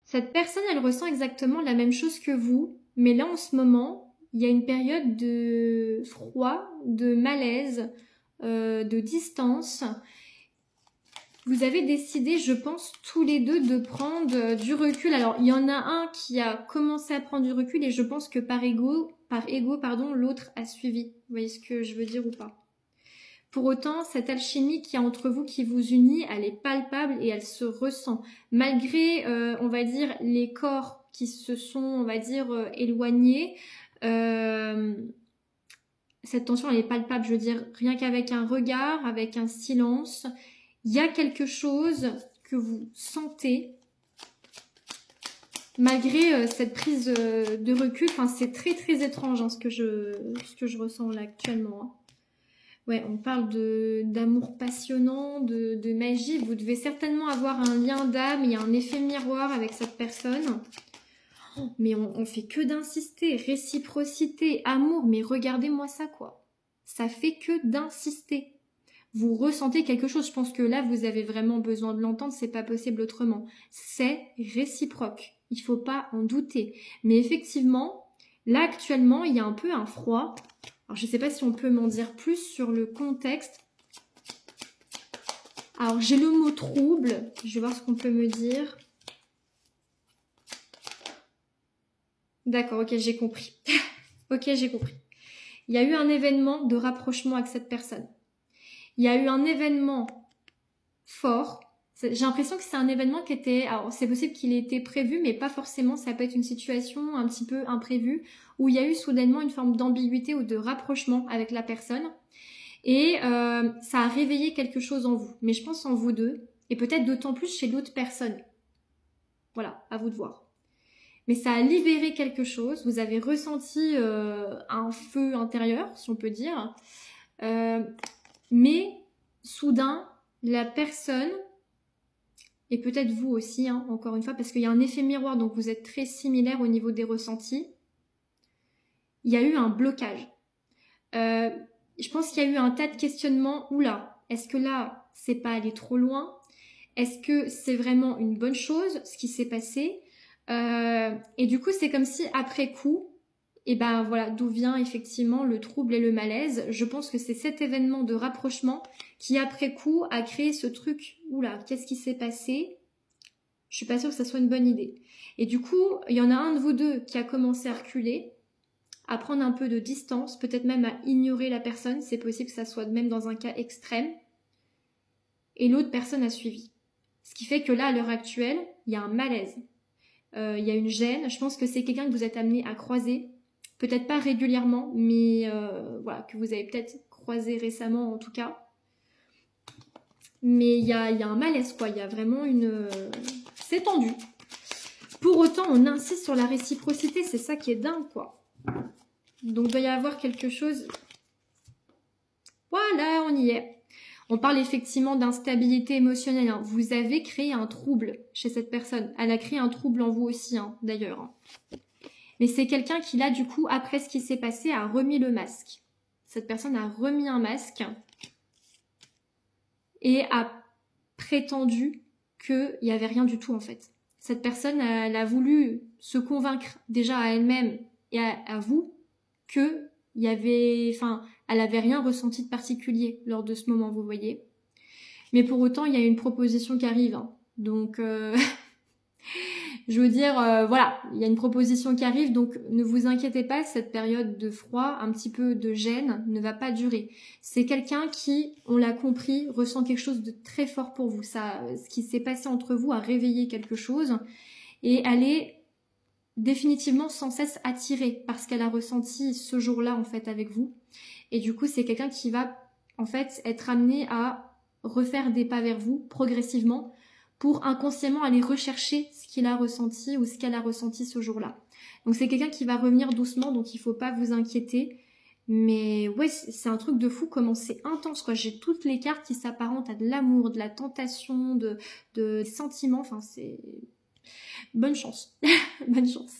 Cette personne, elle ressent exactement la même chose que vous, mais là, en ce moment, il y a une période de froid, de malaise, de distance. Vous avez décidé, je pense, tous les deux de prendre du recul. Alors, il y en a un qui a commencé à prendre du recul et je pense que par ego, pardon, l'autre a suivi. Vous voyez ce que je veux dire ou pas? Pour autant, cette alchimie qu'il y a entre vous, qui vous unit, elle est palpable et elle se ressent. Malgré, on va dire, les corps qui se sont, on va dire, éloignés, cette tension, elle est palpable, je veux dire, rien qu'avec un regard, avec un silence, il y a quelque chose que vous sentez, malgré cette prise de recul. Enfin, c'est très très étrange hein, ce que je ressens là actuellement. Hein. Ouais, on parle d'amour passionnant, de magie. Vous devez certainement avoir un lien d'âme, il y a un effet miroir avec cette personne. Mais on fait que d'insister, réciprocité, amour, mais regardez-moi ça quoi. Ça fait que d'insister. Vous ressentez quelque chose, je pense que là vous avez vraiment besoin de l'entendre, c'est pas possible autrement. C'est réciproque, il faut pas en douter. Mais effectivement, là actuellement il y a un peu un froid. Alors je sais pas si on peut m'en dire plus sur le contexte. Alors j'ai le mot trouble, je vais voir ce qu'on peut me dire. D'accord, ok j'ai compris. Ok j'ai compris. Il y a eu un événement de rapprochement avec cette personne. Il y a eu un événement fort. J'ai l'impression que c'est un événement qui était... Alors, c'est possible qu'il ait été prévu, mais pas forcément. Ça peut être une situation un petit peu imprévue, où il y a eu soudainement une forme d'ambiguïté ou de rapprochement avec la personne. Et ça a réveillé quelque chose en vous. Mais je pense en vous deux, et peut-être d'autant plus chez l'autre personne. Voilà, à vous de voir. Mais ça a libéré quelque chose. Vous avez ressenti un feu intérieur, si on peut dire. Mais soudain, la personne, et peut-être vous aussi, hein, encore une fois, parce qu'il y a un effet miroir, donc vous êtes très similaires au niveau des ressentis, il y a eu un blocage. Je pense qu'il y a eu un tas de questionnements. Oula, est-ce que là, c'est pas aller trop loin? Est-ce que c'est vraiment une bonne chose, ce qui s'est passé? Et du coup, c'est comme si, après coup, et ben voilà d'où vient effectivement le trouble et le malaise. Je pense que c'est cet événement de rapprochement qui après coup a créé ce truc. Oula, qu'est-ce qui s'est passé? Je suis pas sûre que ça soit une bonne idée. Et du coup, il y en a un de vous deux qui a commencé à reculer, à prendre un peu de distance, peut-être même à ignorer la personne. C'est possible que ça soit même dans un cas extrême. Et l'autre personne a suivi. Ce qui fait que là, à l'heure actuelle, il y a un malaise. Il y a une gêne. Je pense que c'est quelqu'un que vous êtes amené à croiser. Peut-être pas régulièrement, mais voilà, que vous avez peut-être croisé récemment en tout cas. Mais il y a un malaise, quoi. Il y a vraiment une... c'est tendu. Pour autant, on insiste sur la réciprocité. C'est ça qui est dingue, quoi. Donc, il doit y avoir quelque chose... Voilà, on y est. On parle effectivement d'instabilité émotionnelle. Hein. Vous avez créé un trouble chez cette personne. Elle a créé un trouble en vous aussi, hein, d'ailleurs. Hein. Mais c'est quelqu'un qui, là, du coup, après ce qui s'est passé, a remis le masque. Cette personne a remis un masque et a prétendu qu'il n'y avait rien du tout, en fait. Cette personne, elle a voulu se convaincre déjà à elle-même et à vous que il y avait... Enfin, elle n'avait rien ressenti de particulier lors de ce moment, vous voyez. Mais pour autant, il y a une proposition qui arrive. Hein. Donc... je veux dire, voilà, il y a une proposition qui arrive, donc ne vous inquiétez pas, cette période de froid, un petit peu de gêne, ne va pas durer. C'est quelqu'un qui, on l'a compris, ressent quelque chose de très fort pour vous. Ça, ce qui s'est passé entre vous a réveillé quelque chose, et elle est définitivement sans cesse attirée parce qu'elle a ressenti ce jour-là, en fait, avec vous. Et du coup, c'est quelqu'un qui va, en fait, être amené à refaire des pas vers vous, progressivement, pour inconsciemment aller rechercher ce qu'il a ressenti ou ce qu'elle a ressenti ce jour-là. Donc c'est quelqu'un qui va revenir doucement, donc il faut pas vous inquiéter. Mais ouais, c'est un truc de fou comment c'est intense, quoi. J'ai toutes les cartes qui s'apparentent à de l'amour, de la tentation, de sentiments. Enfin, c'est... Bonne chance. Bonne chance.